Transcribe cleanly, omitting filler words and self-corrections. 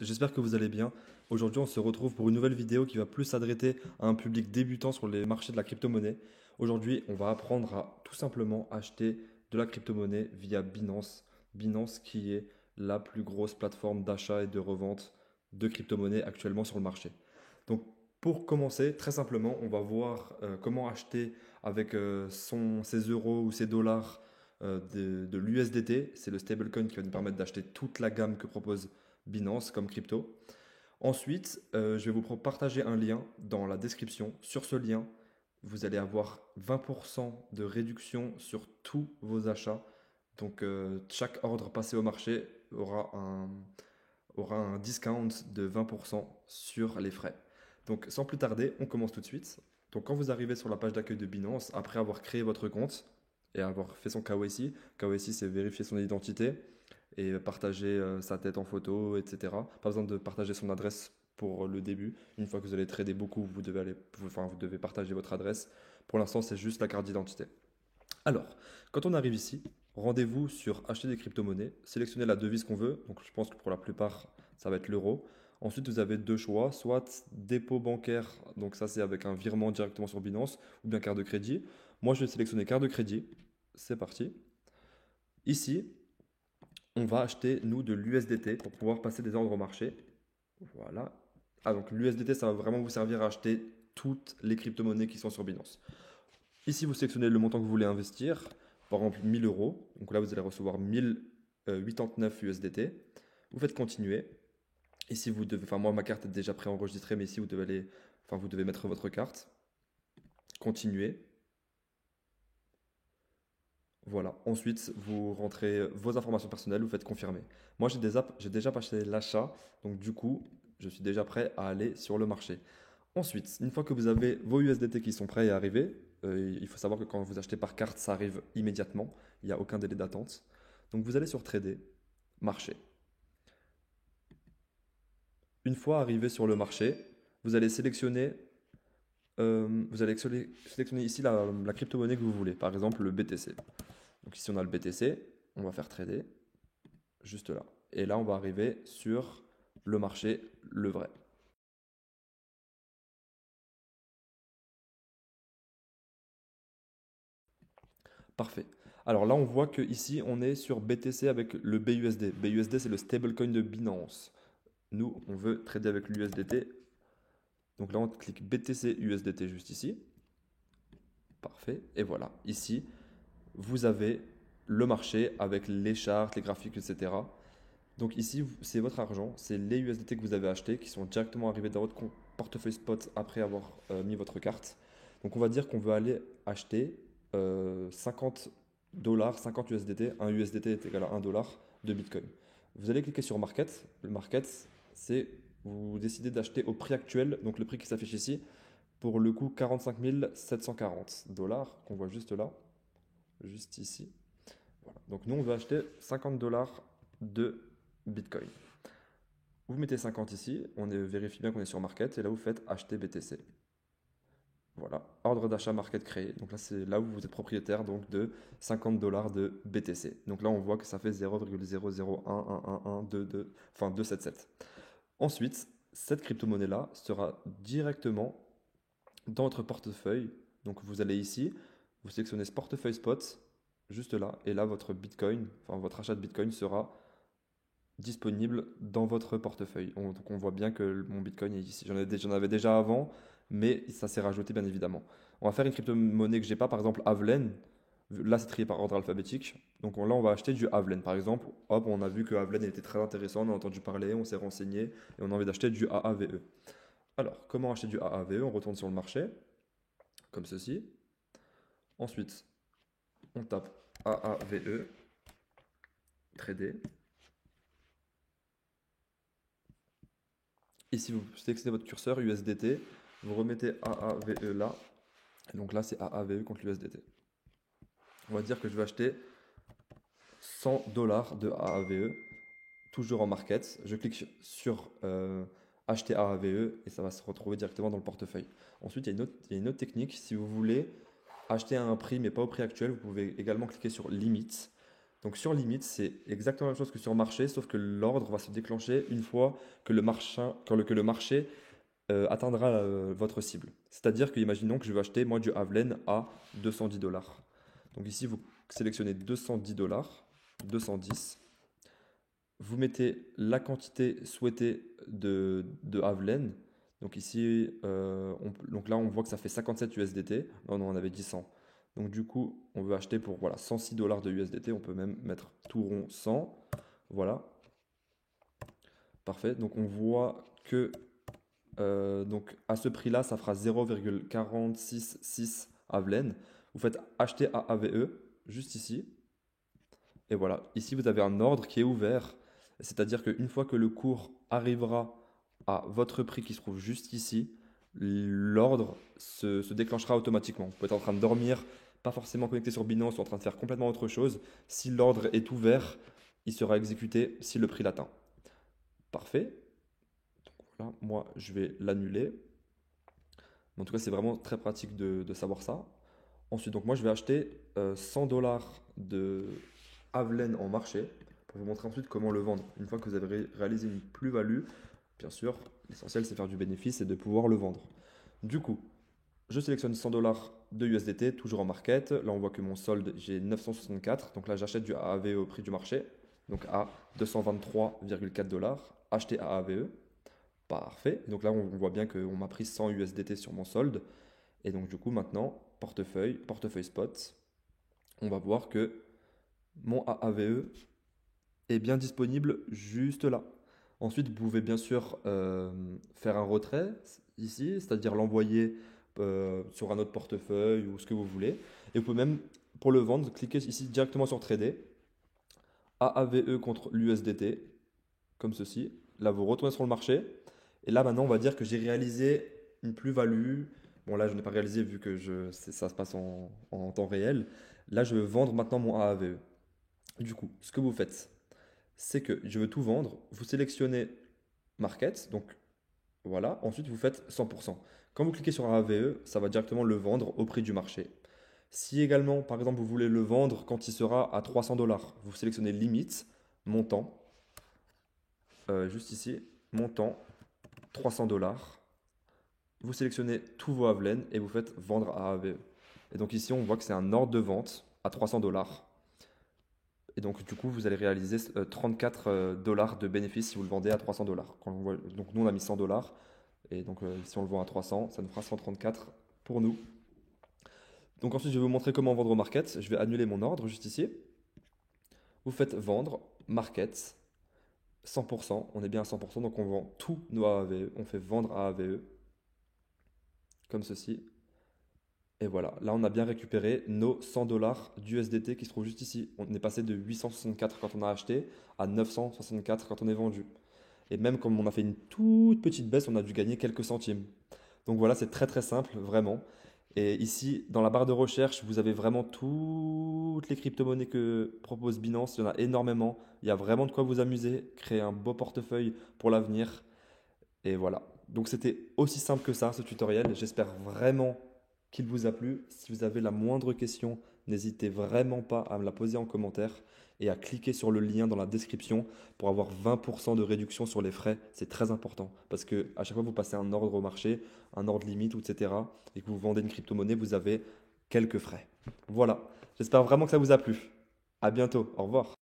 J'espère que vous allez bien. Aujourd'hui, on se retrouve pour une nouvelle vidéo qui va plus s'adresser à un public débutant sur les marchés de la crypto-monnaie. Aujourd'hui, on va apprendre à tout simplement acheter de la crypto-monnaie via Binance. Binance qui est la plus grosse plateforme d'achat et de revente de crypto-monnaie actuellement sur le marché. Donc, pour commencer, très simplement, on va voir comment acheter avec ses euros ou ses dollars de l'USDT. C'est le stablecoin qui va nous permettre d'acheter toute la gamme que propose Binance comme crypto. Ensuite, je vais vous partager un lien dans la description. Sur ce lien, vous allez avoir 20% de réduction sur tous vos achats. Donc, chaque ordre passé au marché aura un discount de 20% sur les frais. Donc, sans plus tarder, on commence tout de suite. Donc, quand vous arrivez sur la page d'accueil de Binance, après avoir créé votre compte et avoir fait son KYC, KYC c'est vérifier son identité et partager sa tête en photo, etc. Pas besoin de partager son adresse pour le début. Une fois que vous allez trader beaucoup, vous devez partager votre adresse. Pour l'instant, c'est juste la carte d'identité. Alors, quand on arrive ici, rendez-vous sur acheter des crypto-monnaies, sélectionnez la devise qu'on veut. Donc, je pense que pour la plupart, ça va être l'euro. Ensuite, vous avez deux choix, soit dépôt bancaire, donc ça c'est avec un virement directement sur Binance, ou bien carte de crédit. Moi, je vais sélectionner carte de crédit. C'est parti. Ici, on va acheter, nous, de l'USDT pour pouvoir passer des ordres au marché. Voilà. Ah, donc l'USDT, ça va vraiment vous servir à acheter toutes les crypto-monnaies qui sont sur Binance. Ici, vous sélectionnez le montant que vous voulez investir, par exemple 1000 euros. Donc là, vous allez recevoir 1089 USDT. Vous faites continuer. Ici, vous devez, enfin moi, ma carte est déjà préenregistrée, mais ici, vous devez mettre votre carte. Continuer. Voilà. Ensuite, vous rentrez vos informations personnelles, vous faites confirmer. Moi, j'ai déjà passé l'achat, donc du coup, je suis déjà prêt à aller sur le marché. Ensuite, une fois que vous avez vos USDT qui sont prêts à arriver, il faut savoir que quand vous achetez par carte, ça arrive immédiatement. Il n'y a aucun délai d'attente. Donc, vous allez sur Trader, marché. Une fois arrivé sur le marché, vous allez sélectionner ici la crypto-monnaie que vous voulez. Par exemple, le BTC. Donc, ici, on a le BTC. On va faire trader. Juste là. Et là, on va arriver sur le marché, le vrai. Parfait. Alors là, on voit que ici, on est sur BTC avec le BUSD. BUSD, c'est le stablecoin de Binance. Nous, on veut trader avec l'USDT. Donc là, on clique BTC USDT juste ici. Parfait. Et voilà. Ici, vous avez le marché avec les charts, les graphiques, etc. Donc ici, c'est votre argent, c'est les USDT que vous avez achetés qui sont directement arrivés dans votre portefeuille spot après avoir mis votre carte. Donc on va dire qu'on veut aller acheter 50 dollars, 50 USDT. Un USDT est égal à 1 dollar de Bitcoin. Vous allez cliquer sur Market. Le Market, c'est vous décidez d'acheter au prix actuel, donc le prix qui s'affiche ici, pour le coût 45 740 dollars qu'on voit juste là, juste ici. Voilà. Donc nous, on veut acheter 50 dollars de Bitcoin. Vous mettez 50 ici, vérifie bien qu'on est sur Market, et là vous faites acheter BTC. Voilà, ordre d'achat Market créé. Donc là, c'est là où vous êtes propriétaire donc, de 50 dollars de BTC. Donc là, on voit que ça fait 0,0011112, enfin 277. Ensuite, cette crypto-monnaie-là sera directement dans votre portefeuille. Donc vous allez ici, vous sélectionnez ce portefeuille spot, juste là, et là, votre Bitcoin, enfin votre achat de Bitcoin sera disponible dans votre portefeuille. Donc on voit bien que mon Bitcoin est ici. J'en avais déjà avant, mais ça s'est rajouté bien évidemment. On va faire une crypto-monnaie que j'ai pas, par exemple Havlen. Là, c'est trié par ordre alphabétique. Donc là, on va acheter du Havlen. Par exemple, hop, on a vu que Havlen était très intéressant, on a entendu parler, on s'est renseigné et on a envie d'acheter du AAVE. Alors, comment acheter du AAVE? On retourne sur le marché, comme ceci. Ensuite, on tape AAVE, trader. Ici, vous sélectionnez votre curseur USDT, vous remettez AAVE là, et donc là c'est AAVE contre l'USDT. On va dire que je vais acheter 100 dollars de AAVE, toujours en market. Je clique sur acheter AAVE et ça va se retrouver directement dans le portefeuille. Ensuite, il y a une autre technique. Si vous voulez acheter à un prix mais pas au prix actuel, vous pouvez également cliquer sur limite. Donc sur limite, c'est exactement la même chose que sur marché, sauf que l'ordre va se déclencher une fois que que le marché atteindra votre cible. C'est-à-dire que, imaginons que je veux acheter moi du Havelaine à 210 dollars. Donc ici, vous sélectionnez 210 dollars, 210. Vous mettez la quantité souhaitée de Havelaine. Donc ici, donc là, on voit que ça fait 57 USDT. Non, non, on avait dit 100. Donc du coup, on veut acheter pour voilà, 106 dollars de USDT. On peut même mettre tout rond 100. Voilà, parfait. Donc on voit que donc à ce prix-là, ça fera 0,466 Havelaine. Vous faites acheter à AVE, juste ici. Et voilà, ici vous avez un ordre qui est ouvert. C'est-à-dire qu'une fois que le cours arrivera à votre prix qui se trouve juste ici, l'ordre se déclenchera automatiquement. Vous pouvez être en train de dormir, pas forcément connecté sur Binance ou en train de faire complètement autre chose. Si l'ordre est ouvert, il sera exécuté si le prix l'atteint. Parfait. Voilà, moi, je vais l'annuler. En tout cas, c'est vraiment très pratique de savoir ça. Ensuite, donc moi, je vais acheter 100 dollars de Havelaine en marché pour vous montrer ensuite comment le vendre. Une fois que vous avez réalisé une plus-value, bien sûr, l'essentiel, c'est faire du bénéfice et de pouvoir le vendre. Du coup, je sélectionne 100 dollars de USDT, toujours en market. Là, on voit que mon solde, j'ai 964. Donc là, j'achète du AAVE au prix du marché, donc à 223,4 dollars, acheté à AAVE. Parfait. Donc là, on voit bien qu'on m'a pris 100 USDT sur mon solde. Et donc, du coup, maintenant, portefeuille spot, on va voir que mon AAVE est bien disponible juste là. Ensuite, vous pouvez bien sûr faire un retrait ici, c'est-à-dire l'envoyer sur un autre portefeuille ou ce que vous voulez. Et vous pouvez même, pour le vendre, cliquer ici directement sur Trader, AAVE contre l'USDT, comme ceci. Là, vous retournez sur le marché. Et là, maintenant, on va dire que j'ai réalisé une plus-value. Bon, là, je n'ai pas réalisé vu que ça se passe en temps réel. Là, je veux vendre maintenant mon AAVE. Du coup, ce que vous faites, c'est que je veux tout vendre. Vous sélectionnez Market. Donc, voilà. Ensuite, vous faites 100%. Quand vous cliquez sur AAVE, ça va directement le vendre au prix du marché. Si également, par exemple, vous voulez le vendre quand il sera à 300 dollars, vous sélectionnez Limite, Montant, juste ici, Montant, 300 dollars. Vous sélectionnez tous vos Havelaine et vous faites vendre à AAVE. Et donc ici, on voit que c'est un ordre de vente à 300 dollars. Et donc du coup, vous allez réaliser 34 dollars de bénéfice si vous le vendez à 300 dollars. Donc nous, on a mis 100 dollars. Et donc si on le vend à 300, ça nous fera 134 pour nous. Donc ensuite, je vais vous montrer comment vendre au market. Je vais annuler mon ordre juste ici. Vous faites vendre, market, 100%. On est bien à 100%, donc on vend tous nos AAVE. On fait vendre à AAVE, comme ceci. Et voilà, là on a bien récupéré nos 100 dollars d'USDT qui se trouve juste ici. On est passé de 864 quand on a acheté à 964 quand on est vendu. Et même comme on a fait une toute petite baisse, on a dû gagner quelques centimes. Donc voilà, c'est très très simple, vraiment. Et ici, dans la barre de recherche, vous avez vraiment toutes les crypto-monnaies que propose Binance. Il y en a énormément. Il y a vraiment de quoi vous amuser, créer un beau portefeuille pour l'avenir. Et voilà. Donc c'était aussi simple que ça, ce tutoriel. J'espère vraiment qu'il vous a plu. Si vous avez la moindre question, n'hésitez vraiment pas à me la poser en commentaire et à cliquer sur le lien dans la description pour avoir 20% de réduction sur les frais. C'est très important parce que à chaque fois que vous passez un ordre au marché, un ordre limite, etc., et que vous vendez une crypto-monnaie, vous avez quelques frais. Voilà. J'espère vraiment que ça vous a plu. À bientôt. Au revoir.